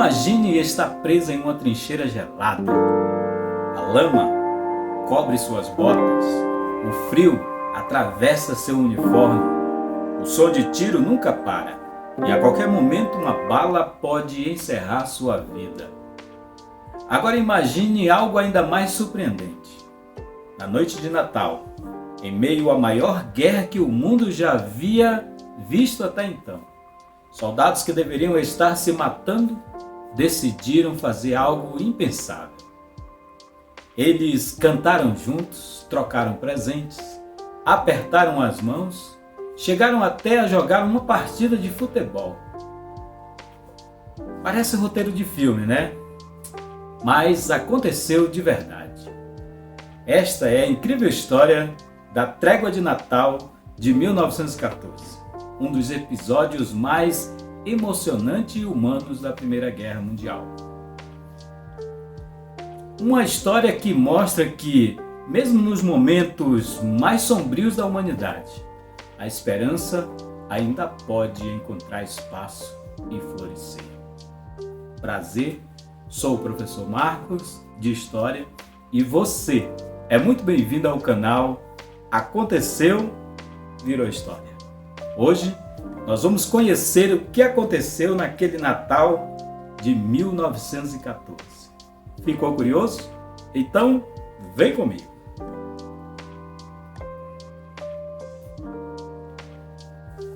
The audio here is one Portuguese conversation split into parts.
Imagine estar presa em uma trincheira gelada. A lama cobre suas botas, o frio atravessa seu uniforme, o som de tiro nunca para e a qualquer momento uma bala pode encerrar sua vida. Agora imagine algo ainda mais surpreendente. Na noite de Natal, em meio à maior guerra que o mundo já havia visto até então, soldados que deveriam estar se matando decidiram fazer algo impensável. Eles cantaram juntos, trocaram presentes, apertaram as mãos, chegaram até a jogar uma partida de futebol. Parece roteiro de filme, né? Mas aconteceu de verdade. Esta é a incrível história da Trégua de Natal de 1914, um dos episódios mais emocionantes e humanos da Primeira Guerra Mundial. Uma história que mostra que, mesmo nos momentos mais sombrios da humanidade, a esperança ainda pode encontrar espaço e florescer. Prazer, sou o professor Marcos, de História, e você é muito bem-vindo ao canal Aconteceu, Virou História. Hoje, nós vamos conhecer o que aconteceu naquele Natal de 1914. Ficou curioso? Então, vem comigo!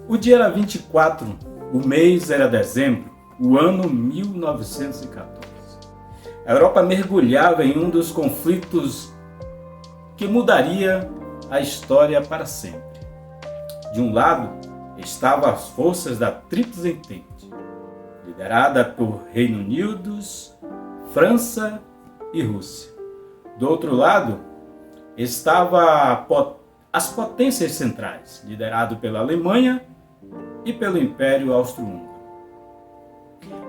O dia era 24, o mês era dezembro, o ano 1914. A Europa mergulhava em um dos conflitos que mudaria a história para sempre. De um lado, estavam as forças da Tríplice Entente, liderada por Reino Unido, França e Rússia. Do outro lado, estavam as potências centrais, liderado pela Alemanha e pelo Império Austro-Húngaro.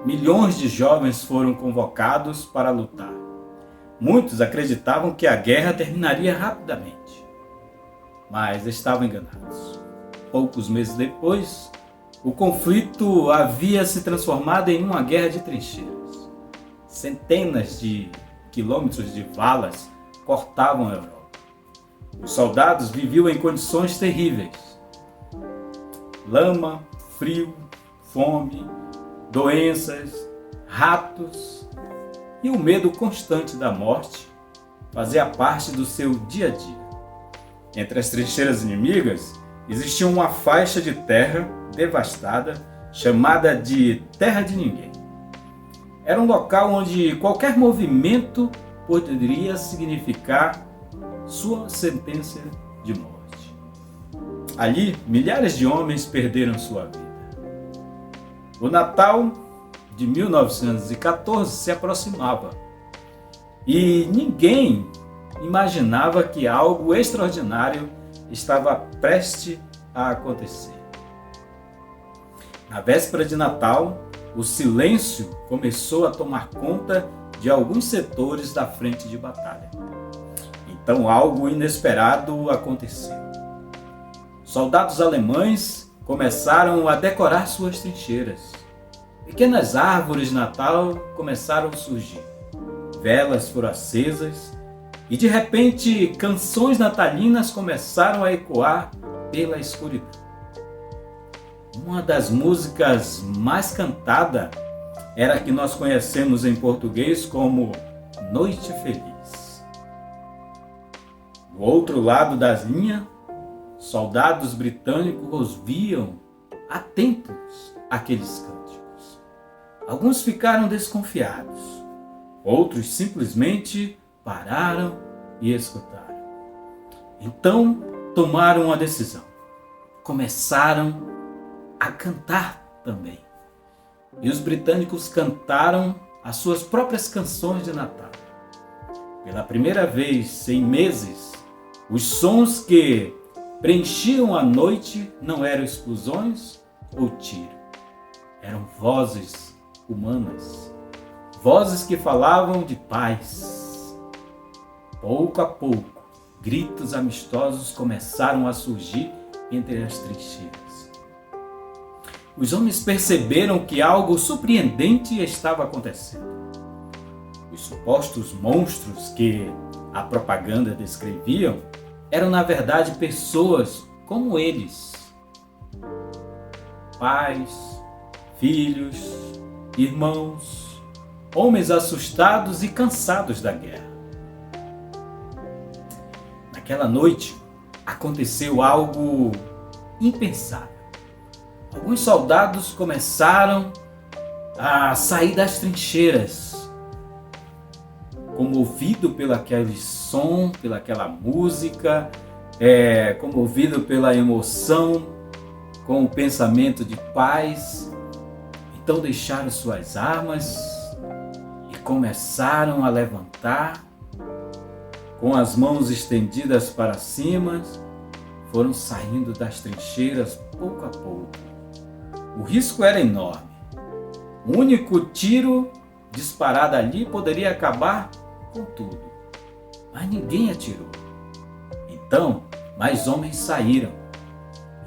Milhões de jovens foram convocados para lutar. Muitos acreditavam que a guerra terminaria rapidamente, mas estavam enganados. Poucos meses depois, o conflito havia se transformado em uma guerra de trincheiras. Centenas de quilômetros de valas cortavam a Europa. Os soldados viviam em condições terríveis. Lama, frio, fome, doenças, ratos e o medo constante da morte fazia parte do seu dia a dia. Entre as trincheiras inimigas, existia uma faixa de terra devastada chamada de Terra de Ninguém. Era um local onde qualquer movimento poderia significar sua sentença de morte. Ali, milhares de homens perderam sua vida. O Natal de 1914 se aproximava e ninguém imaginava que algo extraordinário estava prestes a acontecer. Na véspera de Natal, o silêncio começou a tomar conta de alguns setores da frente de batalha. Então algo inesperado aconteceu. Soldados alemães começaram a decorar suas trincheiras. Pequenas árvores de Natal começaram a surgir. Velas foram acesas e de repente canções natalinas começaram a ecoar pela escuridão. Uma das músicas mais cantada era a que nós conhecemos em português como Noite Feliz. Do outro lado da linha, soldados britânicos ouviam atentos àqueles cânticos. Alguns ficaram desconfiados, outros simplesmente pararam e escutaram. Então tomaram uma decisão. Começaram a cantar também. E os britânicos cantaram as suas próprias canções de Natal. Pela primeira vez em meses, os sons que preenchiam a noite não eram explosões ou tiro. Eram vozes humanas. Vozes que falavam de paz. Pouco a pouco, gritos amistosos começaram a surgir entre as trincheiras. os homens perceberam que algo surpreendente estava acontecendo. Os supostos monstros que a propaganda descreviam eram, na verdade, pessoas como eles. Pais, filhos, irmãos, homens assustados e cansados da guerra. Naquela noite, aconteceu algo impensável. Alguns soldados começaram a sair das trincheiras, comovido pelaquele som, pelaquela música, comovido pela emoção, com o pensamento de paz. Então deixaram suas armas e começaram a levantar, com as mãos estendidas para cima, foram saindo das trincheiras pouco a pouco. O risco era enorme. Um único tiro disparado ali poderia acabar com tudo. Mas ninguém atirou. Então, mais homens saíram.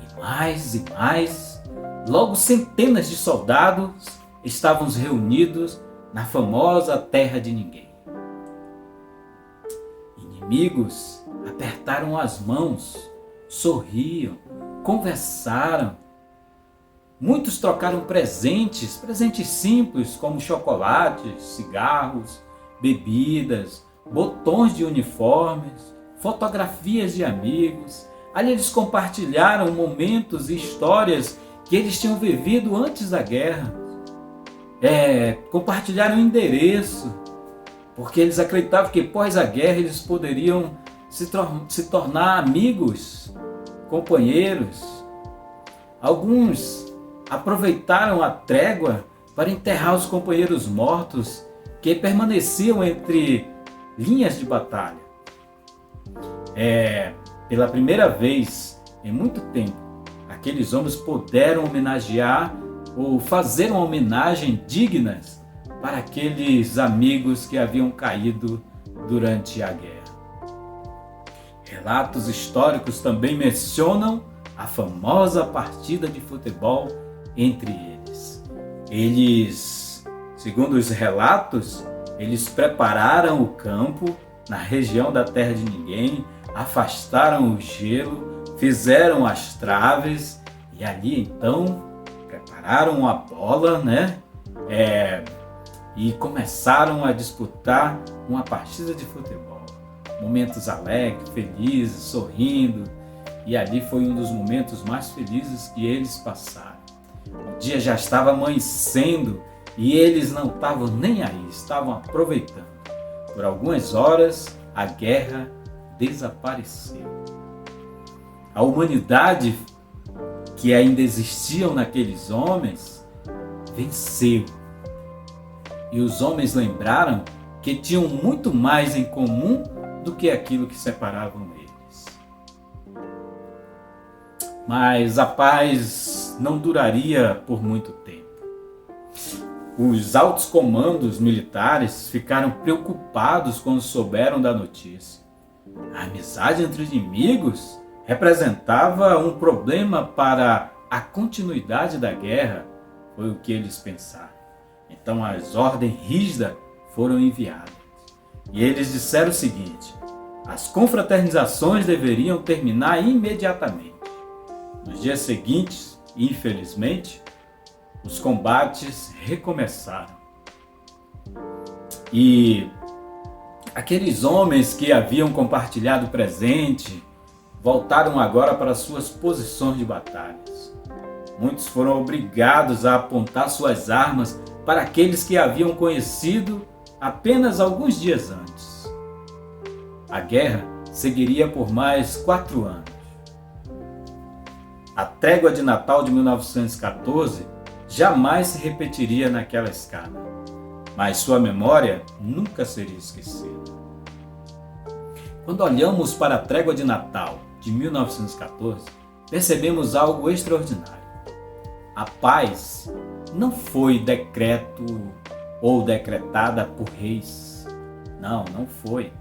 E mais. Logo centenas de soldados estavam reunidos na famosa terra de ninguém. Inimigos apertaram as mãos, sorriam, conversaram. Muitos trocaram presentes simples como chocolates, cigarros, bebidas, botões de uniformes, fotografias de amigos. Ali eles compartilharam momentos e histórias que eles tinham vivido antes da guerra. Compartilharam o endereço, porque eles acreditavam que pós a guerra eles poderiam se tornar amigos, companheiros. Alguns aproveitaram a trégua para enterrar os companheiros mortos que permaneciam entre linhas de batalha. Pela primeira vez em muito tempo, aqueles homens puderam homenagear ou fazer uma homenagem digna para aqueles amigos que haviam caído durante a guerra. Relatos históricos também mencionam a famosa partida de futebol entre eles. Segundo os relatos, eles prepararam o campo na região da terra de ninguém, afastaram o gelo, fizeram as traves e ali então prepararam a bola, e começaram a disputar uma partida de futebol. Momentos alegres, felizes, sorrindo, e ali foi um dos momentos mais felizes que eles passaram. O dia já estava amanhecendo e eles não estavam nem aí, estavam aproveitando. Por algumas horas, a guerra desapareceu. A humanidade que ainda existiam naqueles homens venceu. E os homens lembraram que tinham muito mais em comum do que aquilo que separavam eles. Mas a paz não duraria por muito tempo. Os altos comandos militares ficaram preocupados quando souberam da notícia. A amizade entre os inimigos representava um problema para a continuidade da guerra, foi o que eles pensaram. Então as ordens rígidas foram enviadas. E eles disseram o seguinte: as confraternizações deveriam terminar imediatamente. Nos dias seguintes, infelizmente, os combates recomeçaram. E aqueles homens que haviam compartilhado o presente voltaram agora para suas posições de batalhas. Muitos foram obrigados a apontar suas armas para aqueles que haviam conhecido apenas alguns dias antes. A guerra seguiria por mais 4 anos. A trégua de Natal de 1914 jamais se repetiria naquela escala, mas sua memória nunca seria esquecida. Quando olhamos para a trégua de Natal de 1914, percebemos algo extraordinário. A paz não foi decreto ou decretada por reis. Não foi.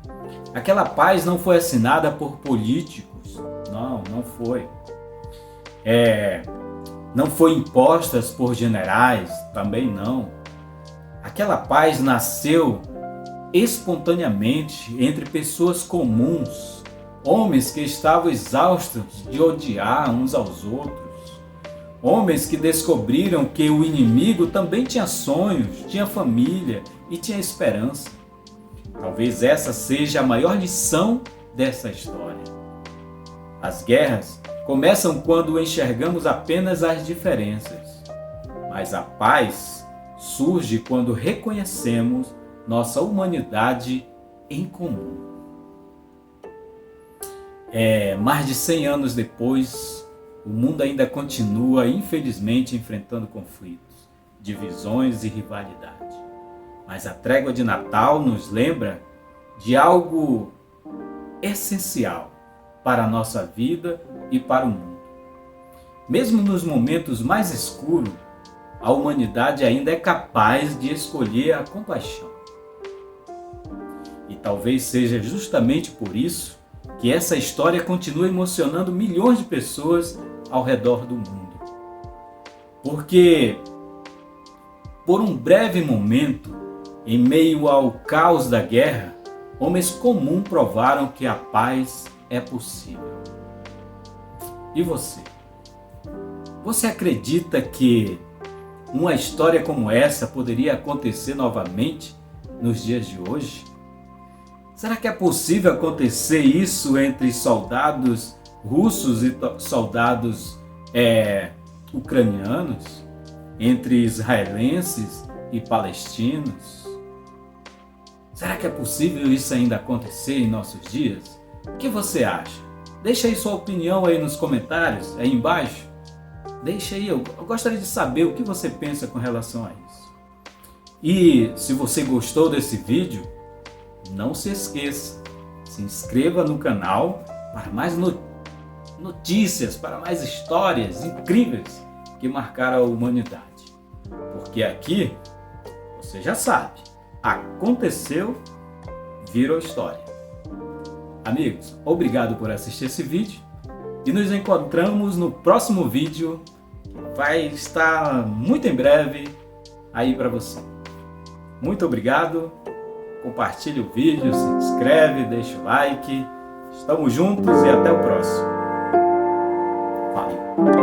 Aquela paz não foi assinada por políticos. Não foi. não foi imposta por generais, também não. Aquela paz nasceu espontaneamente entre pessoas comuns, homens que estavam exaustos de odiar uns aos outros, homens que descobriram que o inimigo também tinha sonhos, tinha família e tinha esperança. Talvez essa seja a maior lição dessa história. As guerras começam quando enxergamos apenas as diferenças, mas a paz surge quando reconhecemos nossa humanidade em comum. Mais de 100 anos depois, o mundo ainda continua, infelizmente, enfrentando conflitos, divisões e rivalidade. Mas a trégua de Natal nos lembra de algo essencial para a nossa vida e para o mundo. Mesmo nos momentos mais escuros, a humanidade ainda é capaz de escolher a compaixão. E talvez seja justamente por isso que essa história continua emocionando milhões de pessoas ao redor do mundo. Porque, por um breve momento, em meio ao caos da guerra, homens comuns provaram que a paz é possível. E você? Você acredita que uma história como essa poderia acontecer novamente nos dias de hoje? Será que é possível acontecer isso entre soldados russos e soldados ucranianos? Entre israelenses e palestinos? Será que é possível isso ainda acontecer em nossos dias? O que você acha? Deixa aí sua opinião aí nos comentários, aí embaixo. Deixa aí, eu gostaria de saber o que você pensa com relação a isso. E se você gostou desse vídeo, não se esqueça, se inscreva no canal para mais notícias, para mais histórias incríveis que marcaram a humanidade. Porque aqui, você já sabe, aconteceu, virou história. Amigos, obrigado por assistir esse vídeo e nos encontramos no próximo vídeo, que vai estar muito em breve aí para você. Muito obrigado, compartilhe o vídeo, se inscreve, deixa o like. Estamos juntos e até o próximo. Valeu!